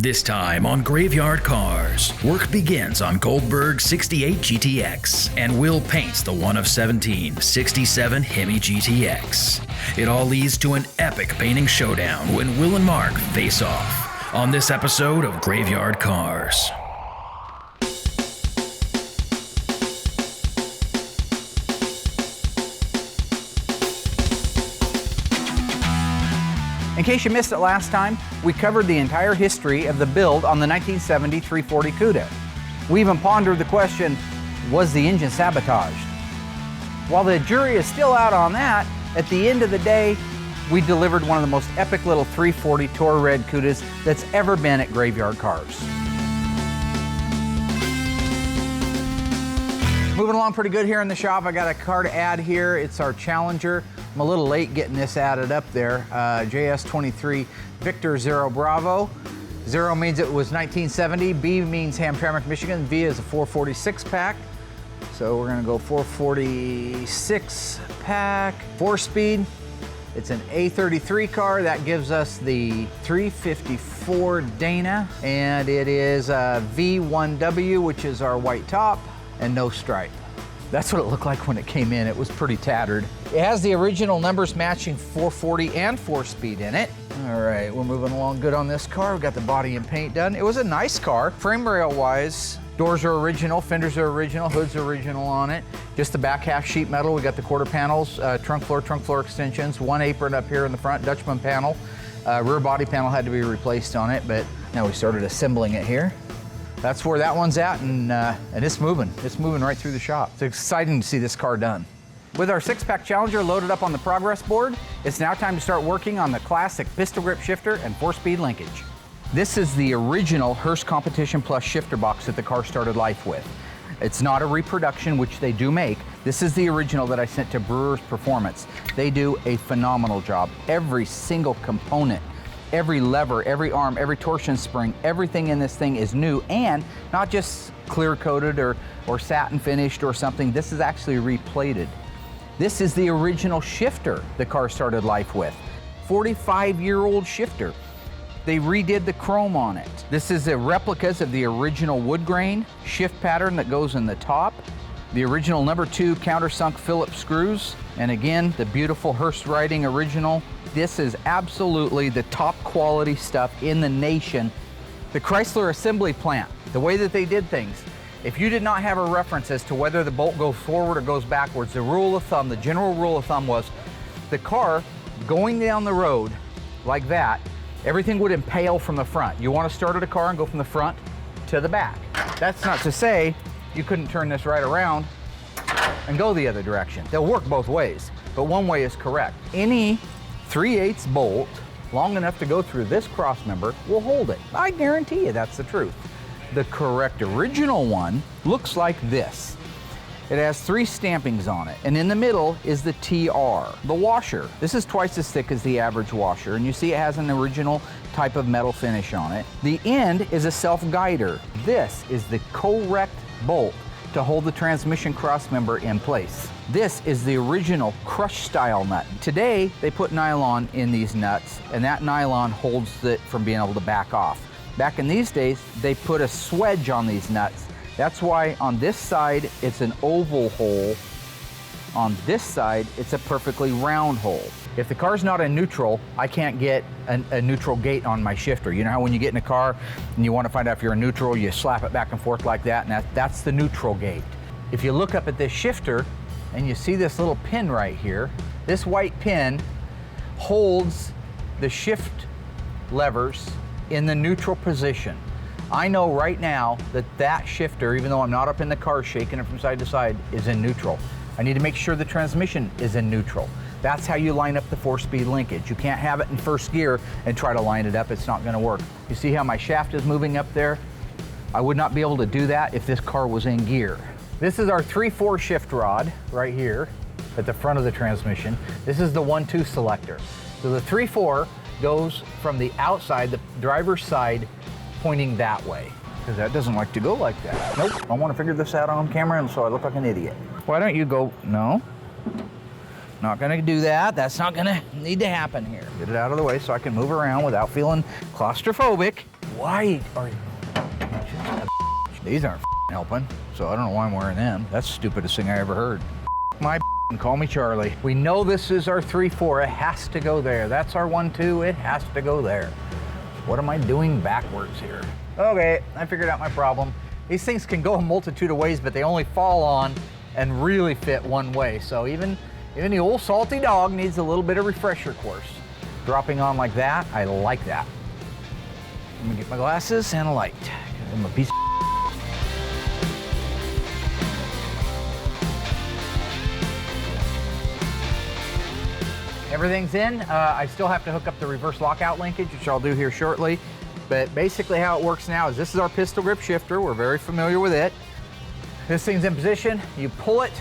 This time on Graveyard Cars, work begins on Goldberg's 68 GTX, and Will paints the one of 17 67 Hemi GTX. It all leads to an epic painting showdown when Will and Mark face off on this episode of Graveyard Cars. In case you missed it last time, we covered the entire history of the build on the 1970 340 Cuda. We even pondered the question, was the engine sabotaged? While the jury is still out on that, at the end of the day, we delivered one of the most epic little 340 Tour Red Cudas that's ever been at Graveyard Cars. Moving along pretty good here in the shop. I got a car to add here. It's our Challenger. I'm a little late getting this added up there. JS23 Victor Zero Bravo. Zero means it was 1970. B means Hamtramck, Michigan. V is a 446 pack. So we're gonna go 446 pack, 4-speed. It's an A33 car. That gives us the 354 Dana. And it is a V1W, which is our white top, and no stripe. That's what it looked like when it came in. It was pretty tattered. It has the original numbers matching 440 and 4-speed in it. All right, we're moving along good on this car. We got the body and paint done. It was a nice car. Frame rail wise, doors are original, fenders are original, hood's original on it. Just the back half sheet metal. We got the quarter panels, trunk floor extensions, one apron up here in the front, Dutchman panel. Rear body panel had to be replaced on it, but now we started assembling it here. That's where that one's at, and it's moving. It's moving right through the shop. It's exciting to see this car done. With our 6-pack Challenger loaded up on the progress board, it's now time to start working on the classic pistol grip shifter and 4-speed linkage. This is the original Hurst Competition Plus shifter box that the car started life with. It's not a reproduction, which they do make. This is the original that I sent to Brewer's Performance. They do a phenomenal job. Every single component, every lever, every arm, every torsion spring, everything in this thing is new, and not just clear coated or satin finished or something. This is actually replated. This is the original shifter the car started life with. 45-year-old shifter. They redid the chrome on it. This is the replicas of the original wood grain shift pattern that goes in the top. The original number 2 countersunk Phillips screws. And again, the beautiful Hurst Writing original. This is absolutely the top quality stuff in the nation. The Chrysler assembly plant, the way that they did things, if you did not have a reference as to whether the bolt goes forward or goes backwards, the rule of thumb, the general rule of thumb was the car going down the road like that, everything would impale from the front. You want to start at a car and go from the front to the back. That's not to say you couldn't turn this right around and go the other direction. They'll work both ways, but one way is correct. Any 3/8 bolt long enough to go through this cross member will hold it. I guarantee you that's the truth. The correct original one looks like this. It has 3 stampings on it, and in the middle is the TR, the washer. This is twice as thick as the average washer, and you see it has an original type of metal finish on it. The end is a self-guider. This is the correct bolt to hold the transmission cross member in place. This is the original crush style nut. Today, they put nylon in these nuts, and that nylon holds it from being able to back off. Back in these days, they put a swedge on these nuts. That's why on this side, it's an oval hole. On this side, it's a perfectly round hole. If the car's not in neutral, I can't get a neutral gate on my shifter. You know how when you get in a car and you want to find out if you're in neutral, you slap it back and forth like that, and that's the neutral gate. If you look up at this shifter and you see this little pin right here, this white pin holds the shift levers in the neutral position. I know right now that that shifter, even though I'm not up in the car shaking it from side to side, is in neutral. I need to make sure the transmission is in neutral. That's how you line up the 4-speed linkage. You can't have it in first gear and try to line it up. It's not gonna work. You see how my shaft is moving up there? I would not be able to do that if this car was in gear. This is our 3/4 shift rod right here at the front of the transmission. This is the 1/2 selector. So the 3/4 goes from the outside, the driver's side, pointing that way, because that doesn't like to go like that. Nope, I want to figure this out on camera, and so I look like an idiot. Why don't you go, no, not gonna do that. That's not gonna need to happen here. Get it out of the way so I can move around without feeling claustrophobic. why are you? These aren't helping, so I don't know why I'm wearing them. That's the stupidest thing I ever heard. My call me Charlie. We know this is our 3-4. It has to go there. That's our 1-2. It has to go there. What am I doing backwards here? Okay, I figured out my problem. These things can go a multitude of ways, but they only fall on and really fit one way. So even the old salty dog needs a little bit of refresher course. Dropping on like that, I like that. Let me get my glasses and a light. I'm a piece of Everything's in. I still have to hook up the reverse lockout linkage, which I'll do here shortly. But basically how it works now is this is our pistol grip shifter. We're very familiar with it. This thing's in position. You pull it.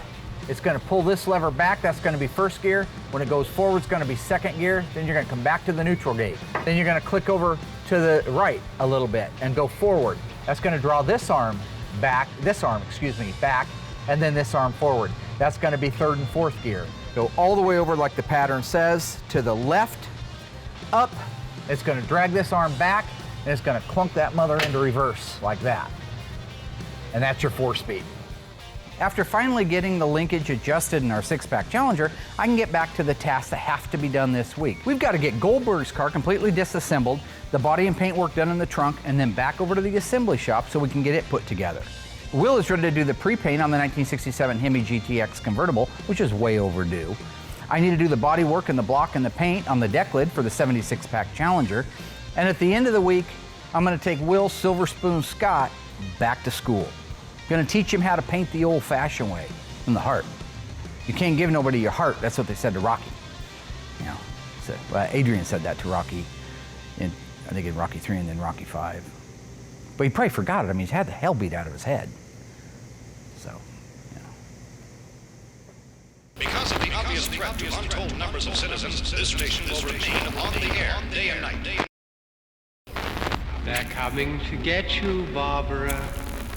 It's going to pull this lever back. That's going to be first gear. When it goes forward, it's going to be second gear. Then you're going to come back to the neutral gate. Then you're going to click over to the right a little bit and go forward. That's going to draw this arm back, back, and then this arm forward. That's going to be third and fourth gear. Go all the way over like the pattern says, to the left, up. It's going to drag this arm back, and it's going to clunk that mother into reverse like that. And that's your 4-speed. After finally getting the linkage adjusted in our 6-pack Challenger, I can get back to the tasks that have to be done this week. We've got to get Goldberg's car completely disassembled, the body and paint work done in the trunk, and then back over to the assembly shop so we can get it put together. Will is ready to do the pre-paint on the 1967 Hemi GTX convertible, which is way overdue. I need to do the body work and the block and the paint on the deck lid for the 76-pack Challenger. And at the end of the week, I'm going to take Will Silver Spoon Scott back to school. Going to teach him how to paint the old-fashioned way, from the heart. You can't give nobody your heart. That's what they said to Rocky. You know, so, Adrian said that to Rocky, I think in Rocky 3 and then Rocky 5. But he probably forgot it. I mean, he's had the hell beat out of his head. So, you know. Because of the obvious threat to untold numbers of citizens, this station will remain on the air day and night. They're coming to get you, Barbara.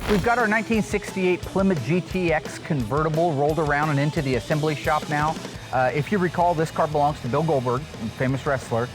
We've got our 1968 Plymouth GTX convertible rolled around and into the assembly shop now. If you recall, this car belongs to Bill Goldberg, famous wrestler.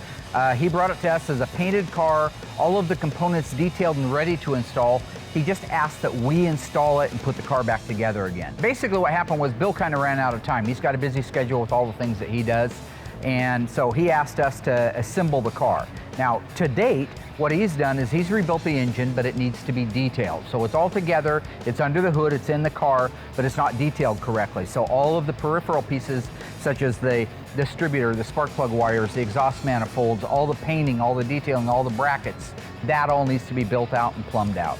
He brought it to us as a painted car, all of the components detailed and ready to install. He just asked that we install it and put the car back together again. Basically what happened was Bill kind of ran out of time. He's got a busy schedule with all the things that he does. And so he asked us to assemble the car. Now, to date, what he's done is he's rebuilt the engine, but it needs to be detailed. So it's all together, it's under the hood, it's in the car, but it's not detailed correctly. So all of the peripheral pieces, such as the distributor, the spark plug wires, the exhaust manifolds, all the painting, all the detailing, all the brackets, that all needs to be built out and plumbed out.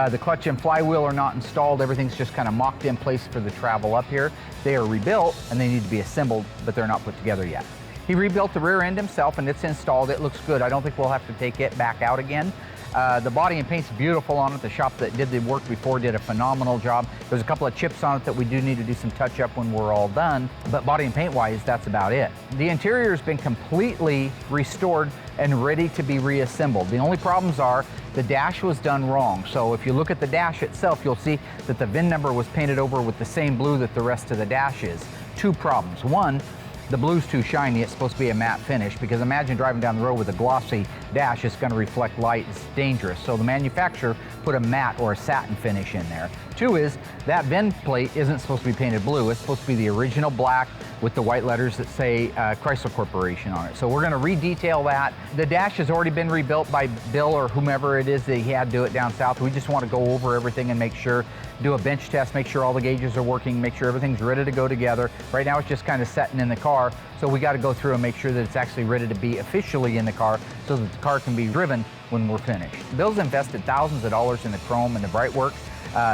The clutch and flywheel are not installed. Everything's just kind of mocked in place for the travel up here. They are rebuilt and they need to be assembled, but they're not put together yet. He rebuilt the rear end himself and it's installed. It looks good. I don't think we'll have to take it back out again. The body and paint's beautiful on it. The shop that did the work before did a phenomenal job. There's a couple of chips on it that we do need to do some touch up when we're all done, but body and paint wise, that's about it. The interior has been completely restored and ready to be reassembled. The only problems are the dash was done wrong. So if you look at the dash itself, you'll see that the VIN number was painted over with the same blue that the rest of the dash is. Two problems. One, the blue's too shiny. It's supposed to be a matte finish, because imagine driving down the road with a glossy dash. It's going to reflect light. It's dangerous. So the manufacturer put a matte or a satin finish in there. Two is that VIN plate isn't supposed to be painted blue. It's supposed to be the original black with the white letters that say Chrysler Corporation on it. So we're going to redetail that. The dash has already been rebuilt by Bill or whomever it is that he had to do it down south. We just want to go over everything and make sure, do a bench test, make sure all the gauges are working, make sure everything's ready to go together. Right now it's just kind of setting in the car, so we got to go through and make sure that it's actually ready to be officially in the car so that the car can be driven when we're finished. Bill's invested thousands of dollars in the chrome and the bright work.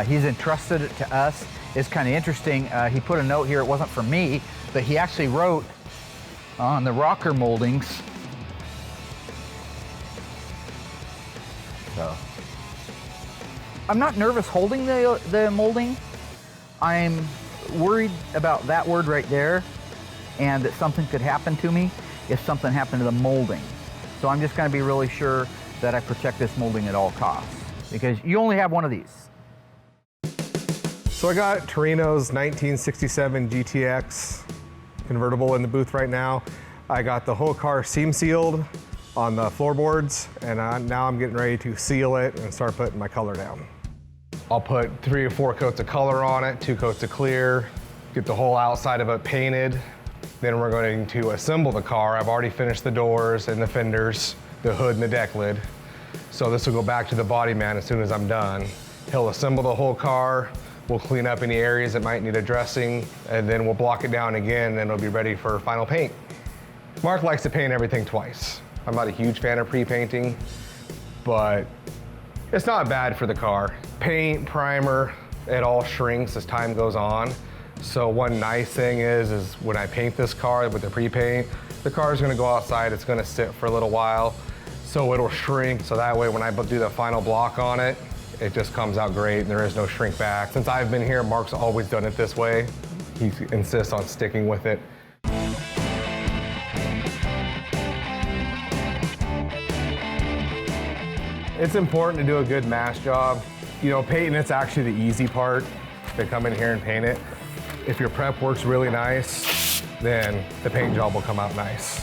He's entrusted it to us. It's kind of interesting. He put a note here, it wasn't for me, but he actually wrote on the rocker moldings. So I'm not nervous holding the molding. I'm worried about that word right there, and that something could happen to me if something happened to the molding. So I'm just going to be really sure that I protect this molding at all costs, because you only have one of these. So I got Torino's 1967 GTX convertible in the booth right now. I got the whole car seam sealed. on the floorboards, and now I'm getting ready to seal it and start putting my color down. I'll put 3 or 4 coats of color on it, 2 coats of clear, get the whole outside of it painted. Then we're going to assemble the car. I've already finished the doors and the fenders, the hood and the deck lid. So this will go back to the body man as soon as I'm done. He'll assemble the whole car. We'll clean up any areas that might need addressing, and then we'll block it down again, and it'll be ready for final paint. Mark likes to paint everything twice. I'm not a huge fan of pre-painting, but it's not bad for the car. Paint, primer, it all shrinks as time goes on. So one nice thing is when I paint this car with the pre-paint, the car is gonna go outside, it's gonna sit for a little while, so it'll shrink, so that way when I do the final block on it, it just comes out great and there is no shrink back. Since I've been here, Mark's always done it this way. He insists on sticking with it. It's important to do a good mask job. You know, painting, it's actually the easy part, to come in here and paint it. If your prep works really nice, then the paint job will come out nice.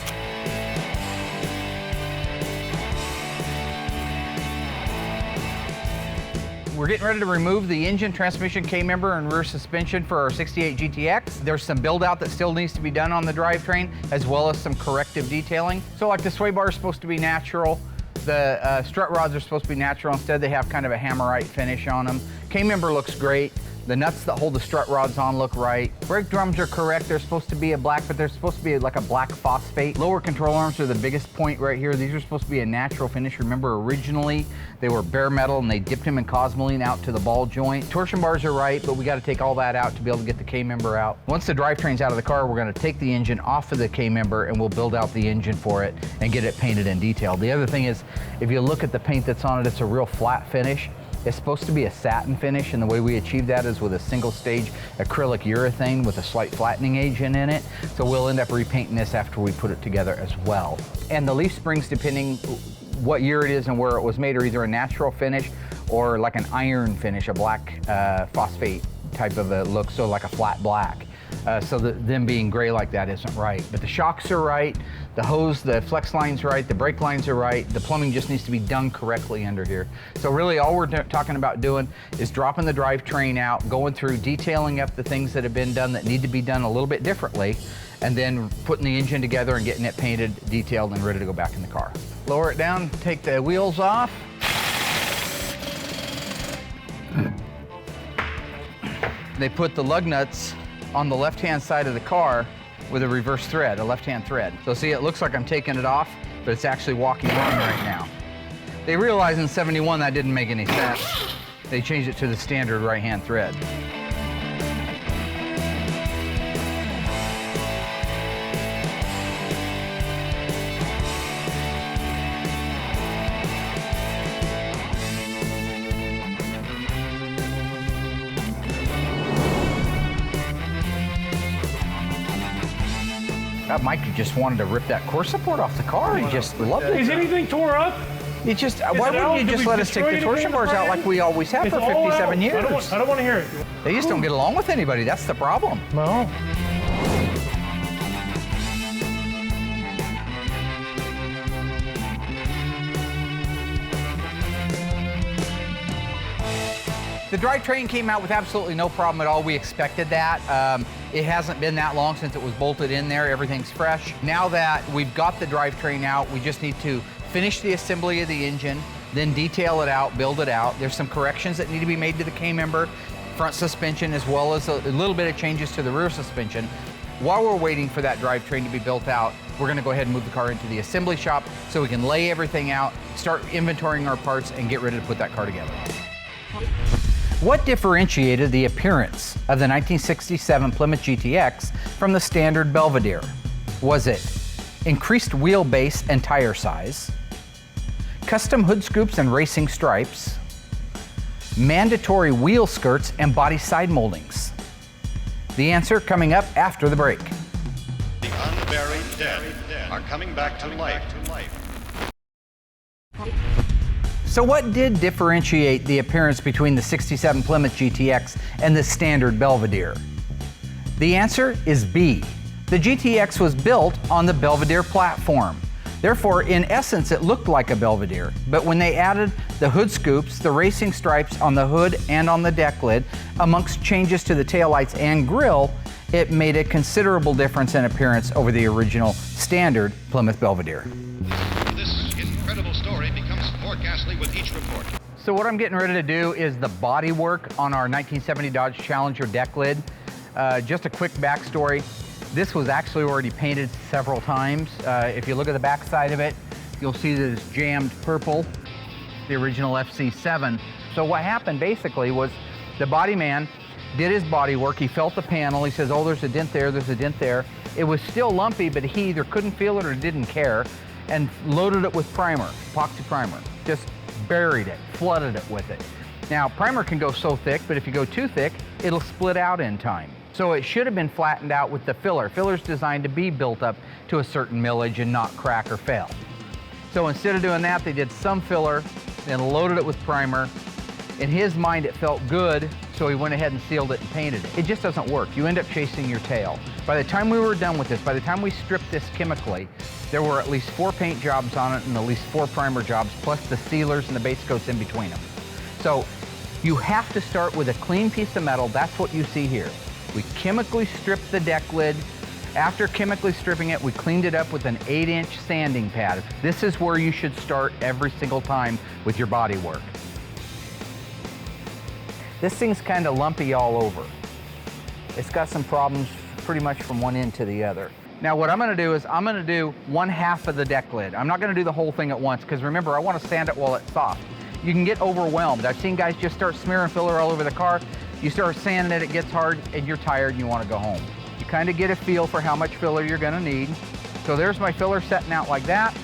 We're getting ready to remove the engine, transmission, K-member, and rear suspension for our 68 GTX. There's some build out that still needs to be done on the drivetrain, as well as some corrective detailing. So like the sway bar is supposed to be natural. The strut rods are supposed to be natural. Instead, they have kind of a hammerite finish on them. K-member looks great. The nuts that hold the strut rods on look right. Brake drums are correct. They're supposed to be a black, but they're supposed to be like a black phosphate. Lower control arms are the biggest point right here. These are supposed to be a natural finish. Remember, originally they were bare metal and they dipped them in Moulin out to the ball joint. Torsion bars are right, but we got to take all that out to be able to get the K-member out. Once the drivetrain's out of the car, we're going to take the engine off of the K-member and we'll build out the engine for it and get it painted and detailed. The other thing is, if you look at the paint that's on it, it's a real flat finish. It's supposed to be a satin finish, and the way we achieve that is with a single stage acrylic urethane with a slight flattening agent in it. So we'll end up repainting this after we put it together as well. And the leaf springs, depending what year it is and where it was made, are either a natural finish or like an iron finish, a black phosphate type of a look, so like a flat black. So them being gray like that isn't right. But the shocks are right, the hose, the flex line's right, the brake lines are right, the plumbing just needs to be done correctly under here. So really all we're talking about doing is dropping the drivetrain out, going through, detailing up the things that have been done that need to be done a little bit differently, and then putting the engine together and getting it painted, detailed, and ready to go back in the car. Lower it down, take the wheels off. They put the lug nuts on the left-hand side of the car with a reverse thread, a left-hand thread. So see, it looks like I'm taking it off, but it's actually walking on right now. They realized in '71 that didn't make any sense. They changed it to the standard right-hand thread. Mike just wanted to rip that core support off the car. He just loved it. Is anything tore up? It just, why wouldn't you just let us take the torsion bars out like we always have for 57 years? I don't want to hear it. They just don't get along with anybody. That's the problem. No. The drivetrain came out with absolutely no problem at all. We expected that. It hasn't been that long since it was bolted in there. Everything's fresh. Now that we've got the drivetrain out, we just need to finish the assembly of the engine, then detail it out, build it out. There's some corrections that need to be made to the K-member, front suspension, as well as a little bit of changes to the rear suspension. While we're waiting for that drivetrain to be built out, we're gonna go ahead and move the car into the assembly shop so we can lay everything out, start inventorying our parts, and get ready to put that car together. What differentiated the appearance of the 1967 Plymouth GTX from the standard Belvedere? Was it increased wheelbase and tire size, custom hood scoops and racing stripes, mandatory wheel skirts and body side moldings? The answer coming up after the break. The unburied dead are coming back to life. So what did differentiate the appearance between the 67 Plymouth GTX and the standard Belvedere? The answer is B. The GTX was built on the Belvedere platform. Therefore, in essence, it looked like a Belvedere. But when they added the hood scoops, the racing stripes on the hood and on the deck lid, amongst changes to the taillights and grille, it made a considerable difference in appearance over the original standard Plymouth Belvedere. This incredible story becomes more ghastly with each report. So what I'm getting ready to do is the body work on our 1970 Dodge Challenger deck lid. Just a quick backstory. This was actually already painted several times. If you look at the back side of it, you'll see that it's jammed purple, the original FC7. So what happened basically was the body man did his body work. He felt the panel. He says, oh, there's a dent there, there's a dent there. It was still lumpy, but he either couldn't feel it or didn't care, and loaded it with primer, epoxy primer. Just buried it, flooded it with it. Now, primer can go so thick, but if you go too thick, it'll split out in time. So it should have been flattened out with the filler. Filler's designed to be built up to a certain millage and not crack or fail. So instead of doing that, they did some filler, then loaded it with primer. In his mind, it felt good, so he went ahead and sealed it and painted it. It just doesn't work. You end up chasing your tail. By the time we were done with this, by the time we stripped this chemically, there were at least 4 paint jobs on it and at least 4 primer jobs, plus the sealers and the base coats in between them. So you have to start with a clean piece of metal. That's what you see here. We chemically stripped the deck lid. After chemically stripping it, we cleaned it up with an 8-inch sanding pad. This is where you should start every single time with your body work. This thing's kind of lumpy all over. It's got some problems pretty much from one end to the other. Now what I'm gonna do is I'm gonna do 1/2 of the deck lid. I'm not gonna do the whole thing at once, because remember, I wanna sand it while it's soft. You can get overwhelmed. I've seen guys just start smearing filler all over the car. You start sanding it, it gets hard, and you're tired and you wanna go home. You kind of get a feel for how much filler you're gonna need. So there's my filler setting out like that.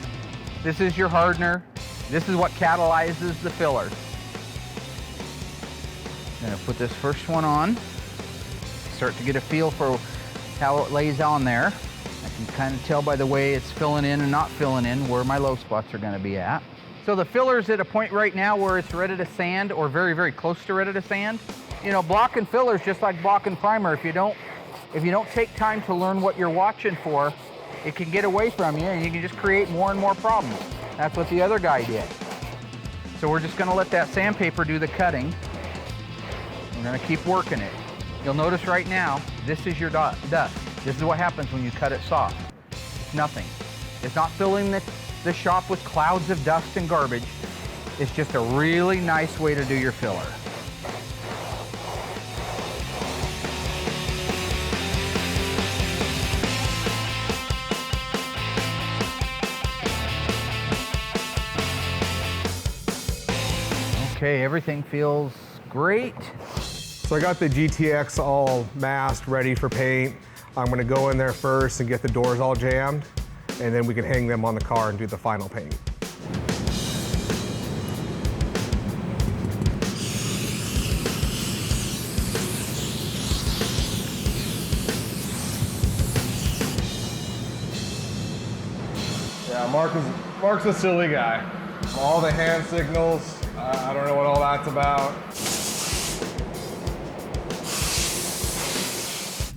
This is your hardener. This is what catalyzes the filler. I'm gonna put this first one on. Start to get a feel for how it lays on there. I can kind of tell by the way it's filling in and not filling in where my low spots are gonna be at. So the filler's at a point right now where it's ready to sand, or very, very close to ready to sand. You know, blocking filler's just like blocking primer. If you don't take time to learn what you're watching for, it can get away from you and you can just create more and more problems. That's what the other guy did. So we're just gonna let that sandpaper do the cutting. We're gonna keep working it. You'll notice right now, this is your dust. This is what happens when you cut it soft. It's nothing. It's not filling the shop with clouds of dust and garbage. It's just a really nice way to do your filler. Okay, everything feels great. So I got the GTX all masked, ready for paint. I'm gonna go in there first and get the doors all jammed, and then we can hang them on the car and do the final paint. Yeah, Mark's a silly guy. All the hand signals, I don't know what all that's about.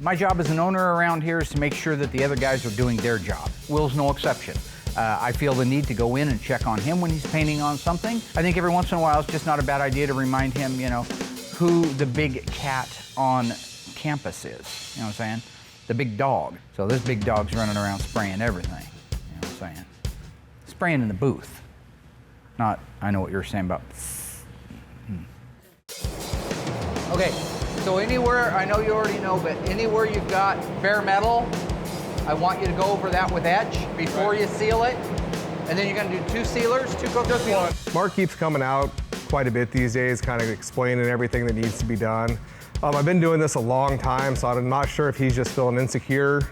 My job as an owner around here is to make sure that the other guys are doing their job. Will's no exception. I feel the need to go in and check on him when he's painting on something. I think every once in a while it's just not a bad idea to remind him, you know, who the big cat on campus is. You know what I'm saying? The big dog. So this big dog's running around spraying everything. You know what I'm saying? Spraying in the booth. Not, I know what you're saying about. Okay. So anywhere, I know you already know, but anywhere you've got bare metal, I want you to go over that with etch before you seal it. And then you're gonna do 2 sealers, 2 coats of sealer. Mark keeps coming out quite a bit these days, kind of explaining everything that needs to be done. I've been doing this a long time, so I'm not sure if he's just feeling insecure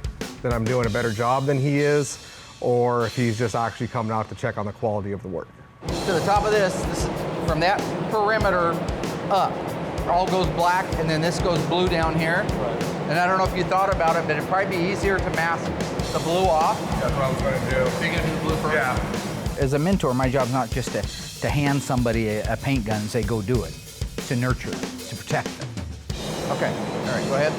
that I'm doing a better job than he is, or if he's just actually coming out to check on the quality of the work. To the top of this from that perimeter up. All goes black, and then this goes blue down here. Right. And I don't know if you thought about it, but it'd probably be easier to mask the blue off. That's what I was gonna do. So you're gonna do the blue first? Yeah. As a mentor, my job's not just to hand somebody a paint gun and say, go do it. To nurture them, to protect them. Okay, all right, go ahead.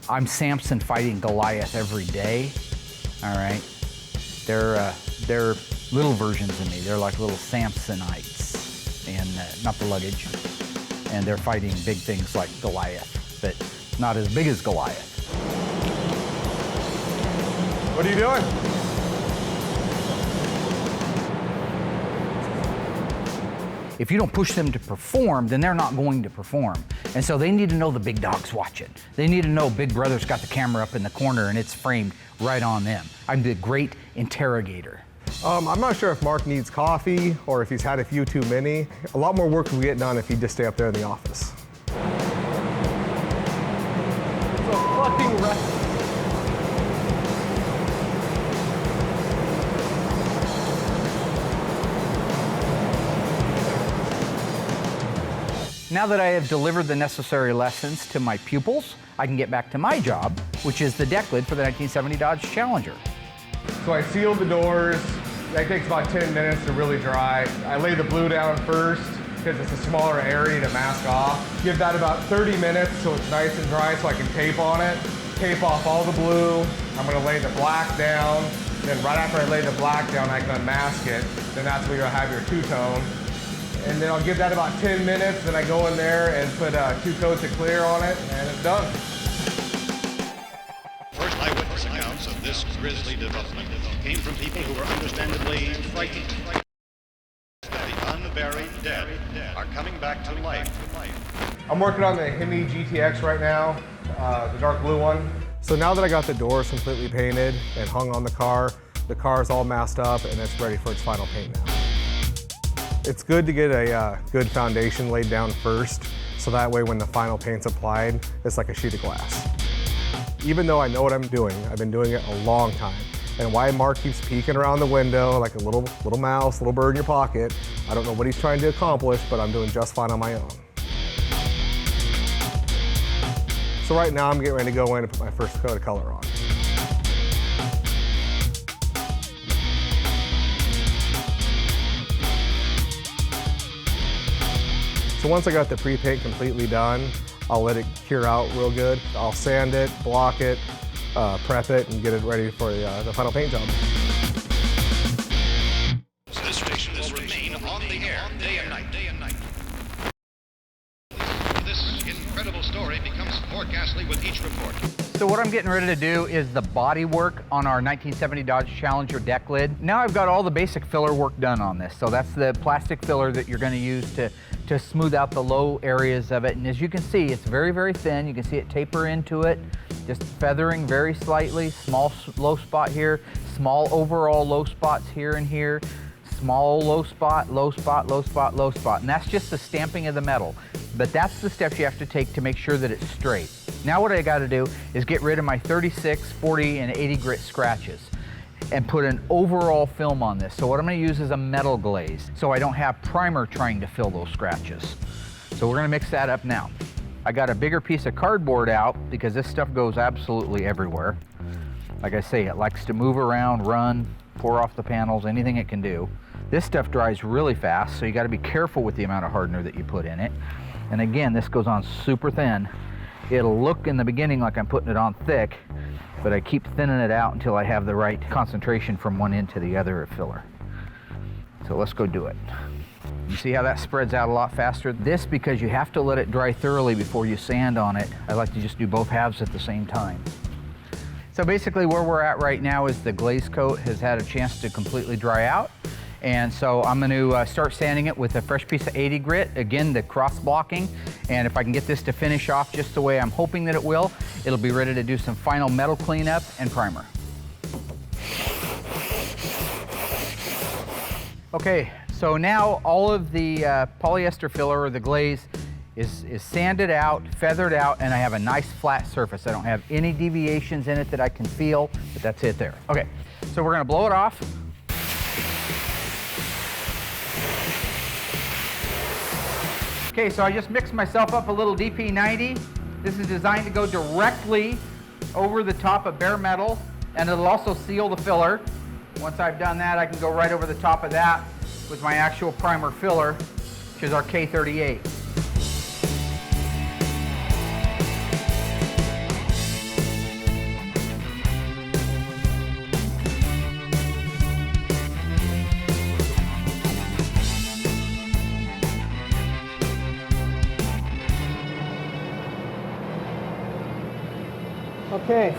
I'm Samson fighting Goliath every day. All right, they're little versions of me. They're like little Samsonites, and not the luggage. And they're fighting big things like Goliath, but not as big as Goliath. What are you doing? If you don't push them to perform, then they're not going to perform. And so they need to know the big dog's watching. They need to know Big Brother's got the camera up in the corner and it's framed right on them. I'm the great interrogator. I'm not sure if Mark needs coffee or if he's had a few too many. A lot more work will get done if he'd just stay up there in the office. It's a fucking wreck. Now that I have delivered the necessary lessons to my pupils, I can get back to my job, which is the deck lid for the 1970 Dodge Challenger. So I sealed the doors. That takes about 10 minutes to really dry. I lay the blue down first because it's a smaller area to mask off. Give that about 30 minutes so it's nice and dry so I can tape on it. Tape off all the blue. I'm gonna lay the black down. Then right after I lay the black down, I can unmask it. Then that's where you'll have your two-tone. And then I'll give that about 10 minutes, then I go in there and put 2 coats of clear on it, and it's done. First eyewitness accounts of this grisly development came from people who were understandably frightened. The unburied dead are coming back to life. I'm working on the Hemi GTX right now, the dark blue one. So now that I got the doors completely painted and hung on the car's all masked up and it's ready for its final paint now. It's good to get a good foundation laid down first, so that way when the final paint's applied, it's like a sheet of glass. Even though I know what I'm doing, I've been doing it a long time. And why Mark keeps peeking around the window like a little mouse, little bird in your pocket, I don't know what he's trying to accomplish, but I'm doing just fine on my own. So right now I'm getting ready to go in and put my first coat of color on. So once I got the pre-paint completely done, I'll let it cure out real good. I'll sand it, block it, prep it, and get it ready for the final paint job. This station will remain on the air day and night. This incredible story becomes more ghastly with each report. So what I'm getting ready to do is the body work on our 1970 Dodge Challenger deck lid. Now I've got all the basic filler work done on this. So that's the plastic filler that you're going to use to smooth out the low areas of it. And as you can see, it's very, very thin. You can see it taper into it, just feathering very slightly. Small low spot here, small overall low spots here and here, small low spot, low spot, low spot, low spot. And that's just the stamping of the metal. But that's the steps you have to take to make sure that it's straight. Now what I got to do is get rid of my 36, 40, and 80 grit scratches and put an overall film on this. So what I'm going to use is a metal glaze, so I don't have primer trying to fill those scratches. So we're going to mix that up now. I got a bigger piece of cardboard out because this stuff goes absolutely everywhere. Like I say, it likes to move around, run, pour off the panels, anything it can do. This stuff dries really fast, so you got to be careful with the amount of hardener that you put in it. And again, this goes on super thin. It'll look in the beginning like I'm putting it on thick, but I keep thinning it out until I have the right concentration from one end to the other of filler. So let's go do it. You see how that spreads out a lot faster? This, because you have to let it dry thoroughly before you sand on it. I like to just do both halves at the same time. So basically where we're at right now is the glaze coat has had a chance to completely dry out. And so I'm going to start sanding it with a fresh piece of 80 grit, again the cross blocking, and if I can get this to finish off just the way I'm hoping that it will, it'll be ready to do some final metal cleanup and primer. Okay, so now all of the polyester filler or the glaze is sanded out, feathered out, and I have a nice flat surface. I don't have any deviations in it that I can feel, but that's it there. Okay, so we're going to blow it off. Okay, so I just mixed myself up a little DP90. This is designed to go directly over the top of bare metal, and it'll also seal the filler. Once I've done that, I can go right over the top of that with my actual primer filler. is our K38. Okay.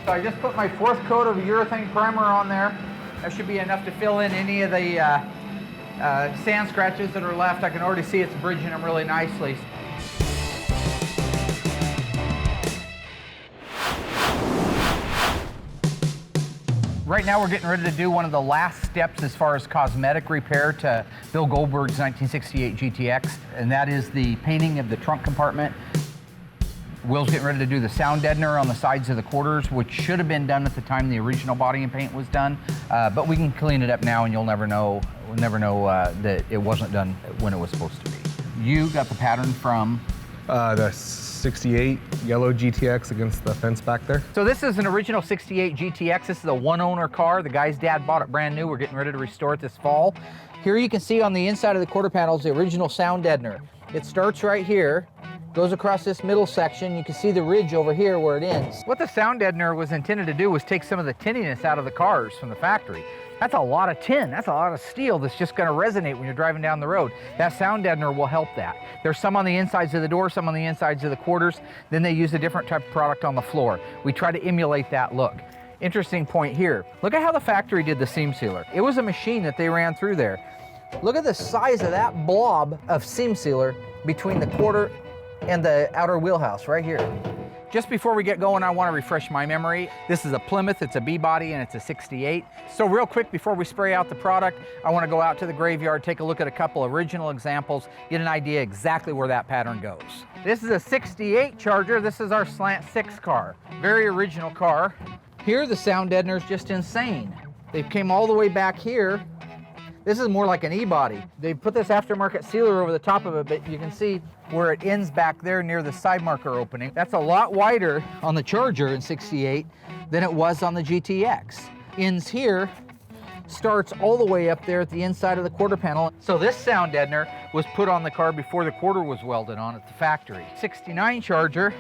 So I just put my 4th coat of urethane primer on there. That should be enough to fill in any of the sand scratches that are left. I can already see it's bridging them really nicely. Right now we're getting ready to do one of the last steps as far as cosmetic repair to Bill Goldberg's 1968 GTX, and that is the painting of the trunk compartment. Will's getting ready to do the sound deadener on the sides of the quarters, which should have been done at the time the original body and paint was done, but we can clean it up now and you'll never know that it wasn't done when it was supposed to be. You got the pattern from? The 68 yellow GTX against the fence back there. So this is an original 68 GTX. This is a one-owner car. The guy's dad bought it brand new. We're getting ready to restore it this fall. Here you can see on the inside of the quarter panels the original sound deadener. It starts right here, goes across this middle section. You can see the ridge over here where it ends. What the sound deadener was intended to do was take some of the tinniness out of the cars from the factory. That's a lot of tin, that's a lot of steel that's just gonna resonate when you're driving down the road. That sound deadener will help that. There's some on the insides of the door, some on the insides of the quarters, then they use a different type of product on the floor. We try to emulate that look. Interesting point here. Look at how the factory did the seam sealer. It was a machine that they ran through there. Look at the size of that blob of seam sealer between the quarter and the outer wheelhouse right here. Just before we get going, I want to refresh my memory. This is a Plymouth, it's a B-body, and it's a 68. So real quick, before we spray out the product, I want to go out to the graveyard, take a look at a couple original examples, get an idea exactly where that pattern goes. This is a 68 Charger. This is our Slant 6 car. Very original car. Here, the sound deadener is just insane. They came all the way back here. This is more like an E-body. They put this aftermarket sealer over the top of it, but you can see where it ends back there near the side marker opening. That's a lot wider on the Charger in 68 than it was on the GTX. Ends here, starts all the way up there at the inside of the quarter panel. So this sound deadener was put on the car before the quarter was welded on at the factory. 69 Charger.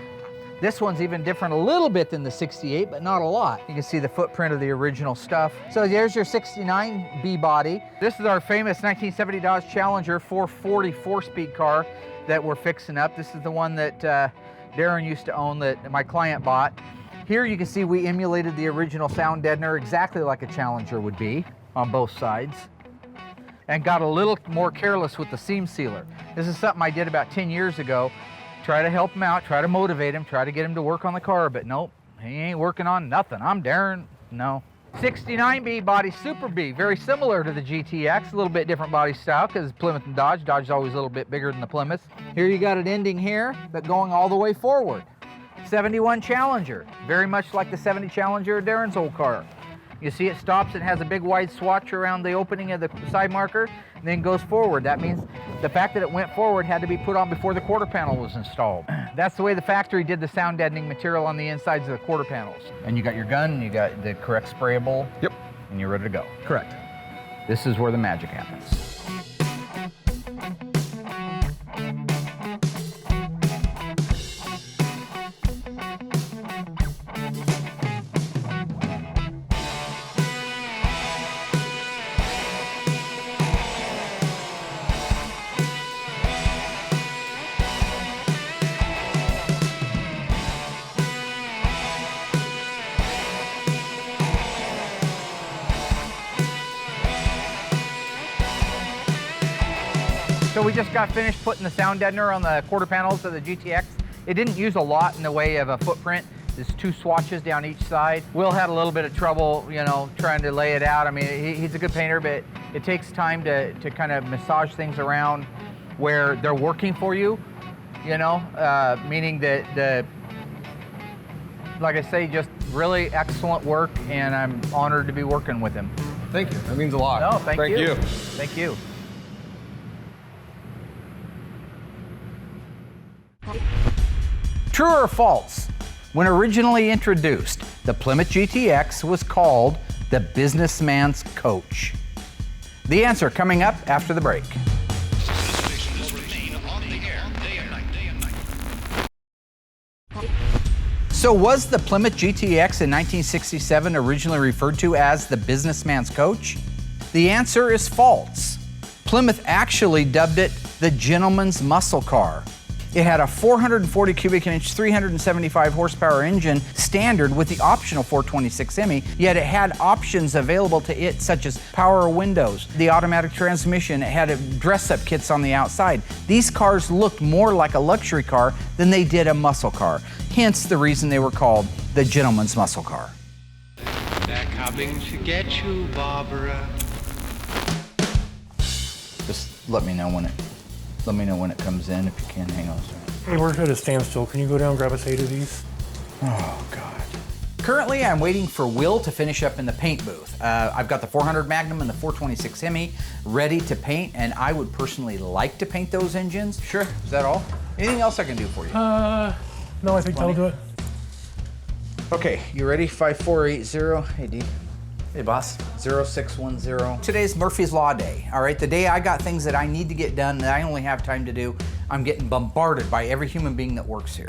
This one's even different a little bit than the 68, but not a lot. You can see the footprint of the original stuff. So there's your 69 B-body. This is our famous 1970 Dodge Challenger 440 4-speed car that we're fixing up. This is the one that Darren used to own that my client bought. Here you can see we emulated the original sound deadener exactly like a Challenger would be on both sides, and got a little more careless with the seam sealer. This is something I did about 10 years ago. Try to help him out, try to motivate him, try to get him to work on the car, but nope, he ain't working on nothing. I'm Darren, no. 69B body Super B, very similar to the GTX, a little bit different body style because Plymouth and Dodge. Dodge is always a little bit bigger than the Plymouth. Here you got it ending here, but going all the way forward. 71 Challenger, very much like the 70 Challenger, Darren's old car. You see it stops and has a big wide swatch around the opening of the side marker, and then goes forward. That means the fact that it went forward had to be put on before the quarter panel was installed. That's the way the factory did the sound deadening material on the insides of the quarter panels. And you got your gun, you got the correct sprayable. Yep. And you're ready to go. Correct. This is where the magic happens. So we just got finished putting the sound deadener on the quarter panels of the GTX. It didn't use a lot in the way of a footprint. There's 2 swatches down each side. Will had a little bit of trouble, you know, trying to lay it out. I mean, he's a good painter, but it takes time to kind of massage things around where they're working for you, you know, meaning that like I say, just really excellent work, and I'm honored to be working with him. Thank you, that means a lot. No, thank you. Thank you. True or false? When originally introduced, the Plymouth GTX was called the businessman's coach. The answer coming up after the break. This station will remain on the air day and night, day and night. So was the Plymouth GTX in 1967 originally referred to as the businessman's coach? The answer is false. Plymouth actually dubbed it the gentleman's muscle car. It had a 440 cubic inch, 375 horsepower engine standard with the optional 426 Hemi, yet it had options available to it such as power windows, the automatic transmission, it had dress-up kits on the outside. These cars looked more like a luxury car than they did a muscle car, hence the reason they were called the gentleman's muscle car. They're coming to get you, Barbara. Just let me know when it comes in if you can. Hang on a second. Hey, we're at a standstill. Can you go down and grab us 8 of these? Oh, God. Currently, I'm waiting for Will to finish up in the paint booth. I've got the 400 Magnum and the 426 Hemi ready to paint, and I would personally like to paint those engines. Sure. Is that all? Anything else I can do for you? No, I think that'll do it. Okay, you ready? 5480. Hey, D. Hey, boss. 0610. Today's Murphy's Law Day, all right? The day I got things that I need to get done that I only have time to do, I'm getting bombarded by every human being that works here.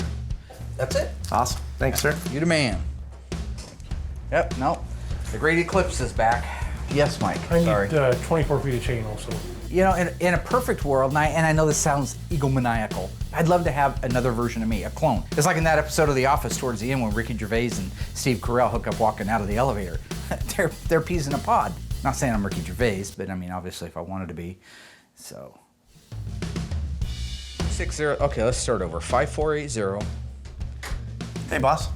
That's it. Awesome. Thanks, sir. You the man. Yep, no. The Great Eclipse is back. Yes, Mike, I sorry. need 24 feet of chain also. You know, in a perfect world, and I know this sounds egomaniacal, I'd love to have another version of me, a clone. It's like in that episode of The Office towards the end when Ricky Gervais and Steve Carell hook up walking out of the elevator. They're peas in a pod. Not saying I'm Ricky Gervais, but I mean, obviously, if I wanted to be. So. 60. Okay, let's start over. 5480. Hey, boss.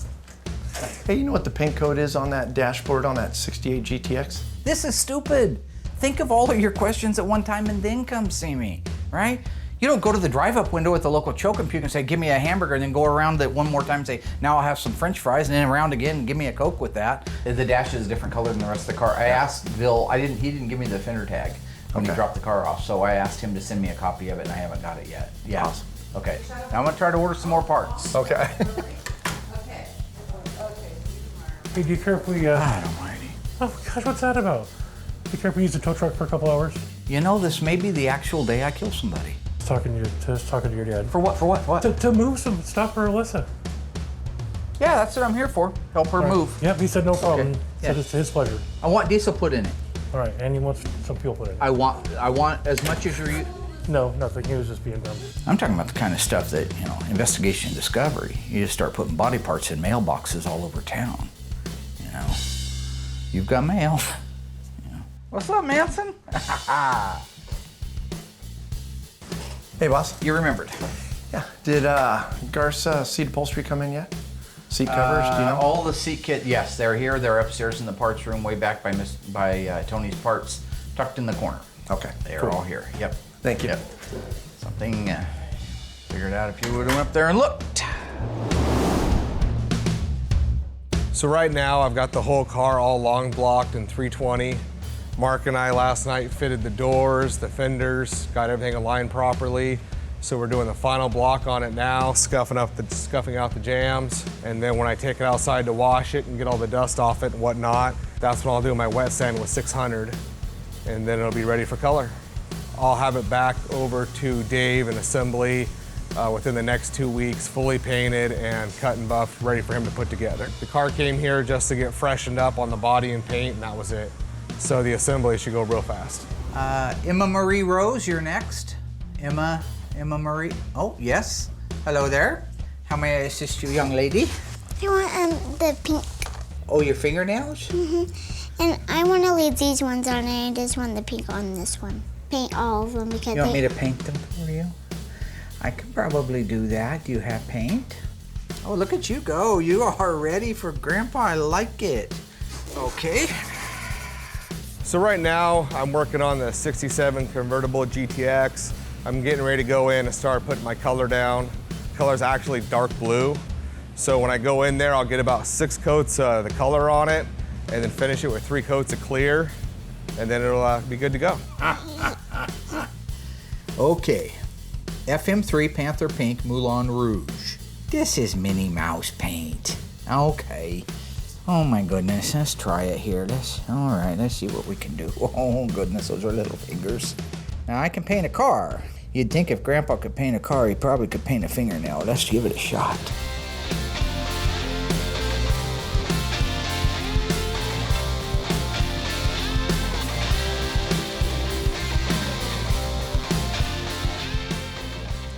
Hey, you know what the paint code is on that dashboard on that 68 GTX? This is stupid. Think of all of your questions at one time and then come see me, right? You don't go to the drive-up window at the local choke and puke and say, give me a hamburger, and then go around it one more time and say, now I'll have some French fries, and then around again and give me a Coke with that. The dash is a different color than the rest of the car. I asked Bill, he didn't give me the fender tag when he dropped the car off, so I asked him to send me a copy of it, and I haven't got it yet. Yeah. Awesome. Okay. Now I'm gonna try to order some more parts. Okay. Hey, do you care if we, God almighty. Oh gosh, what's that about? Do you care if we use the tow truck for a couple hours? You know, this may be the actual day I kill somebody. Talking to your dad. For what? For what? What? To move some stuff for Alyssa. Yeah, that's what I'm here for. Help her move. Yep, he said no problem. Okay. Said Yeah. it's his pleasure. I want diesel put in it. All right, and he wants some fuel put in. I want as much as you're. No, nothing. He was just being dumb. I'm talking about the kind of stuff that, you know, investigation and discovery. You just start putting body parts in mailboxes all over town. You know, you've got mail. You know. What's up, Manson? Hey, boss. You remembered. Yeah. Did Gar's seat upholstery come in yet? Seat covers, do you know? All the seat kit, yes, they're here. They're upstairs in the parts room, way back by Tony's Parts, tucked in the corner. Okay. They're cool. all here. Yep. Thank you. Yep. Something figured out if you would have went up there and looked. So right now I've got the whole car all long blocked in 320. Mark and I last night fitted the doors, the fenders, got everything aligned properly. So we're doing the final block on it now, scuffing out the jams. And then when I take it outside to wash it and get all the dust off it and whatnot, that's when I'll do my wet sand with 600. And then it'll be ready for color. I'll have it back over to Dave in assembly within the next 2 weeks, fully painted and cut and buffed, ready for him to put together. The car came here just to get freshened up on the body and paint, and that was it. So the assembly should go real fast. Emma Marie Rose, you're next. Emma Marie. Oh, yes. Hello there. How may I assist you, young lady? I want the pink. Oh, your fingernails? And I want to leave these ones on, and I just want the pink on this one. Paint all of them because You want me to paint them for you? I could probably do that. Do you have paint? Oh, look at you go. You are ready for Grandpa. I like it. Okay. So right now, I'm working on the 67 convertible GTX. I'm getting ready to go in and start putting my color down. Color's actually dark blue. So when I go in there, I'll get about 6 coats of the color on it and then finish it with 3 coats of clear, and then it'll be good to go. Okay. FM3 Panther Pink Moulin Rouge. This is Minnie Mouse paint. Okay. Oh my goodness, let's try it here. All right, let's see what we can do. Oh goodness, those are little fingers. Now I can paint a car. You'd think if Grandpa could paint a car, he probably could paint a fingernail. Let's give it a shot.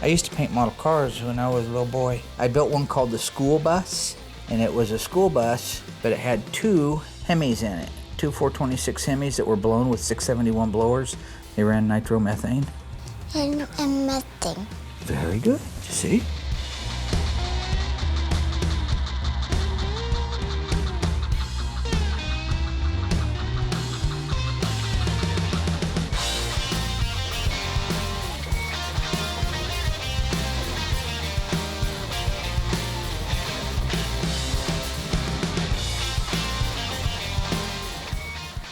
I used to paint model cars when I was a little boy. I built one called the school bus, and it was a school bus, but it had two Hemis in it. Two 426 Hemis that were blown with 671 blowers. They ran nitromethane. And methane. Very good, see?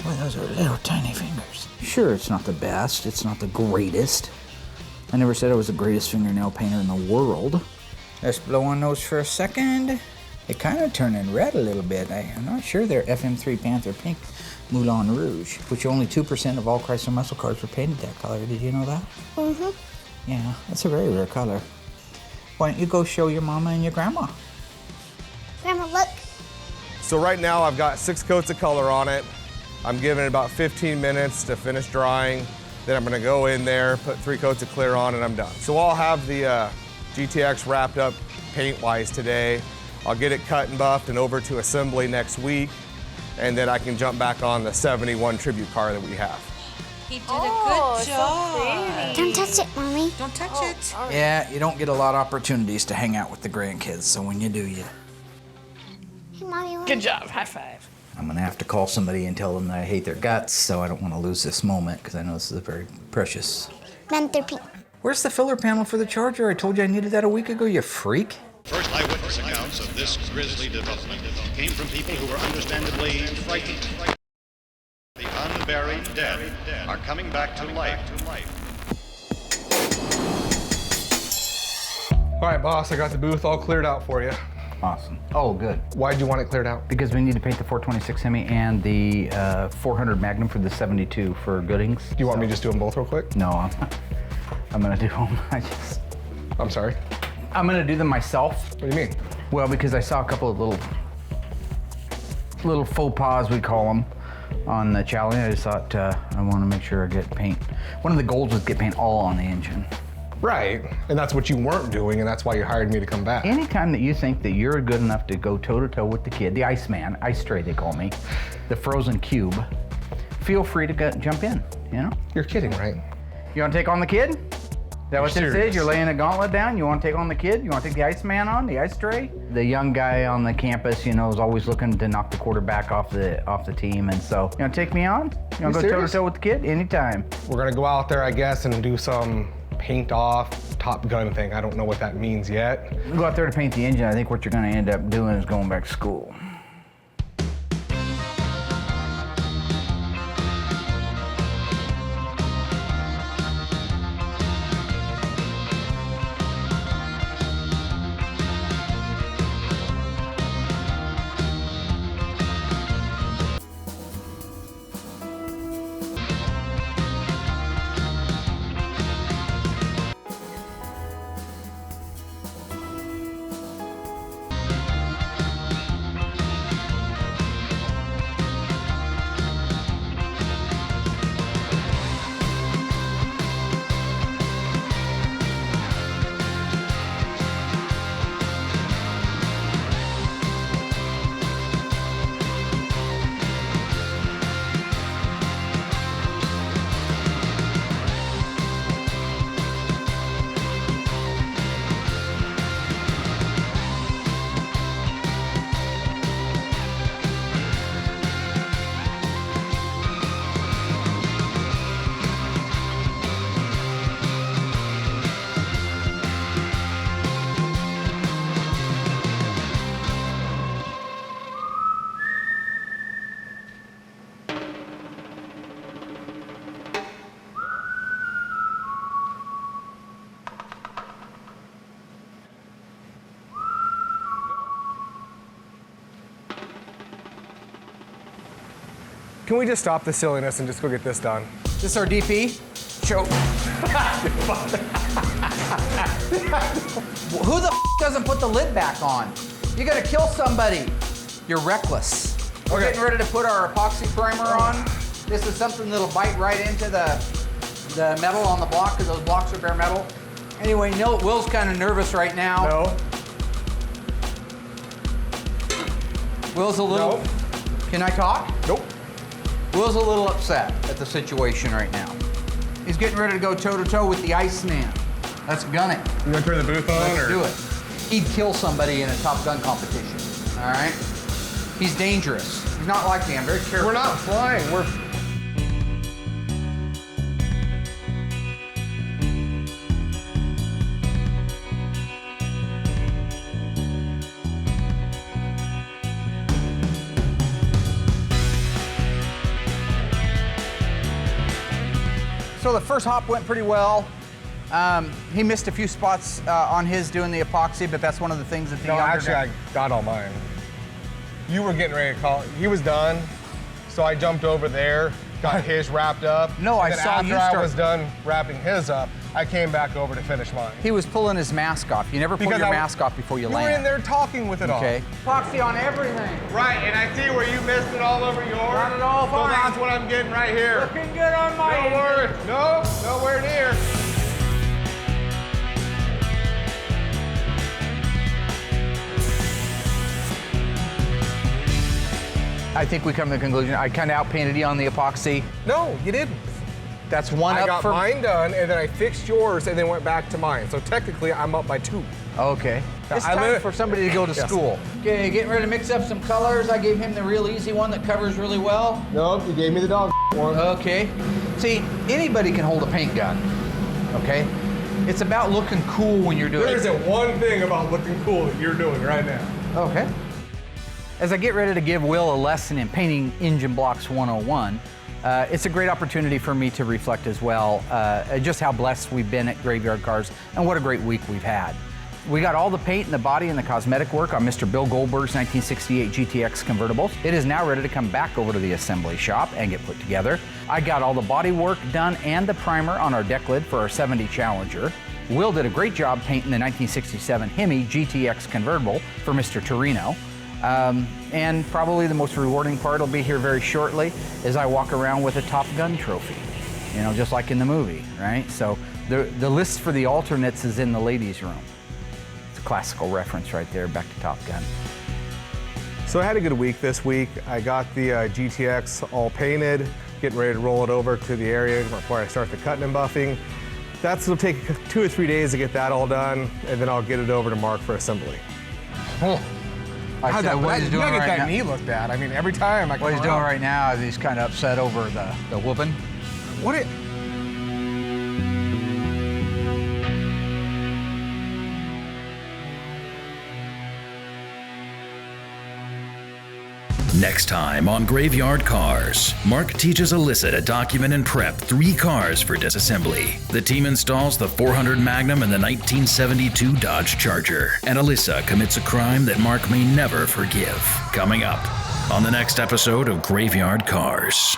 Boy, those are little tiny fingers. Sure, it's not the best, it's not the greatest. I never said I was the greatest fingernail painter in the world. Let's blow on those for a second. They kind of turning red a little bit. I'm not sure they're FM3 Panther Pink Moulin Rouge, which only 2% of all Chrysler muscle cars were painted that color. Did you know that? Mm-hmm. Yeah, that's a very rare color. Why don't you go show your mama and your grandma? Grandma, look. So right now I've got 6 coats of color on it. I'm giving it about 15 minutes to finish drying. Then I'm gonna go in there, put 3 coats of clear on, and I'm done. So I'll have the GTX wrapped up paint-wise today. I'll get it cut and buffed and over to assembly next week, and then I can jump back on the 71 Tribute car that we have. He did a good job. Don't touch it, Mommy. Don't touch it. Yeah, you don't get a lot of opportunities to hang out with the grandkids, so when you do, you... Hey, Mommy. Good job. High five. I'm gonna have to call somebody and tell them that I hate their guts, so I don't want to lose this moment, because I know this is very precious. Panther Pink. Where's the filler panel for the charger? I told you I needed that a week ago, you freak. First eyewitness accounts of this grisly development came from people who were understandably frightened. The unburied dead are coming back to life. All right, boss, I got the booth all cleared out for you. Awesome. Oh, good. Why'd you want it cleared out? Because we need to paint the 426 Hemi and the 400 Magnum for the 72 for Goodings. Do you want me to just do them both real quick? No, I'm gonna do them. I'm sorry? I'm gonna do them myself. What do you mean? Well, because I saw a couple of little faux pas, we call them, on the challenge. I just thought I want to make sure I get paint. One of the goals was get paint all on the engine. Right, and that's what you weren't doing, and that's why you hired me to come back. Anytime that you think that you're good enough to go toe-to-toe with the kid, the Iceman, Ice Tray they call me, the frozen cube, feel free to jump in, you know? You're kidding, right? You want to take on the kid? Is that what this is? You're laying a gauntlet down? You want to take on the kid? You want to take the Iceman on, the Ice Tray? The young guy on the campus, you know, is always looking to knock the quarterback off the team, and so, you want to take me on? You want to go toe-to-toe with the kid? Anytime. We're gonna go out there, I guess, and do some paint off Top Gun thing. I don't know what that means yet. You go out there to paint the engine. I think what you're going to end up doing is going back to school. Can we just stop the silliness and just go get this done? This is our DP. Show. Who the doesn't put the lid back on? You're gonna kill somebody. You're reckless. We're getting ready to put our epoxy primer on. This is something that'll bite right into the metal on the block, because those blocks are bare metal. Anyway, no, Will's kind of nervous right now. No. Will's a little. Nope. Can I talk? Nope. Will's a little upset at the situation right now. He's getting ready to go toe-to-toe with the Iceman. Let's gun it. You gonna turn the booth on? Let's do it. He'd kill somebody in a Top Gun competition, all right? He's dangerous. He's not like me, I'm very careful. We're not flying, we're... So the first hop went pretty well. He missed a few spots on his doing the epoxy, but that's one of the things that the No, actually, I got all mine. You were getting ready to call. He was done, so I jumped over there, got his wrapped up. No, I and then saw you after start. I was done wrapping his up, I came back over to finish mine. He was pulling his mask off. You never pull your mask off before you land. You were in there talking with it all. Okay. Epoxy on everything. Right, and I see where you missed it all over yours. Got it all So fine. that's what I'm getting right here. Looking good on my Don't worry. No, nowhere near. I think we come to the conclusion, I kind of outpainted you on the epoxy. No, you didn't. That's one I up got for... mine done, and then I fixed yours, and then went back to mine. So technically, I'm up by 2. Okay. It's I time live- for somebody to go to Yes. school. Okay, getting ready to mix up some colors. I gave him the real easy one that covers really well. Nope, you gave me the dog one. Okay. See, anybody can hold a paint gun, okay? It's about looking cool when you're doing There it. isn't one thing about looking cool that you're doing right now. Okay. As I get ready to give Will a lesson in painting engine blocks 101, it's a great opportunity for me to reflect as well just how blessed we've been at Graveyard Cars and what a great week we've had. We got all the paint and the body and the cosmetic work on Mr. Bill Goldberg's 1968 GTX convertible. It is now ready to come back over to the assembly shop and get put together. I got all the body work done and the primer on our deck lid for our 70 Challenger. Will did a great job painting the 1967 Hemi GTX convertible for Mr. Torino. And probably the most rewarding part will be here very shortly as I walk around with a Top Gun trophy, you know, just like in the movie, right? So the list for the alternates is in the ladies' room. It's a classical reference right there, back to Top Gun. So I had a good week this week. I got the GTX all painted, getting ready to roll it over to the area before I start the cutting and buffing. That'll take 2 or 3 days to get that all done, and then I'll get it over to Mark for assembly. What he's doing get right that now, knee looked at. I mean, every time I come what he's doing around. right now is he's kind of upset over the whooping. What it? Next time on Graveyard Cars, Mark teaches Alyssa to document and prep 3 cars for disassembly. The team installs the 400 Magnum and the 1972 Dodge Charger, and Alyssa commits a crime that Mark may never forgive. Coming up on the next episode of Graveyard Cars.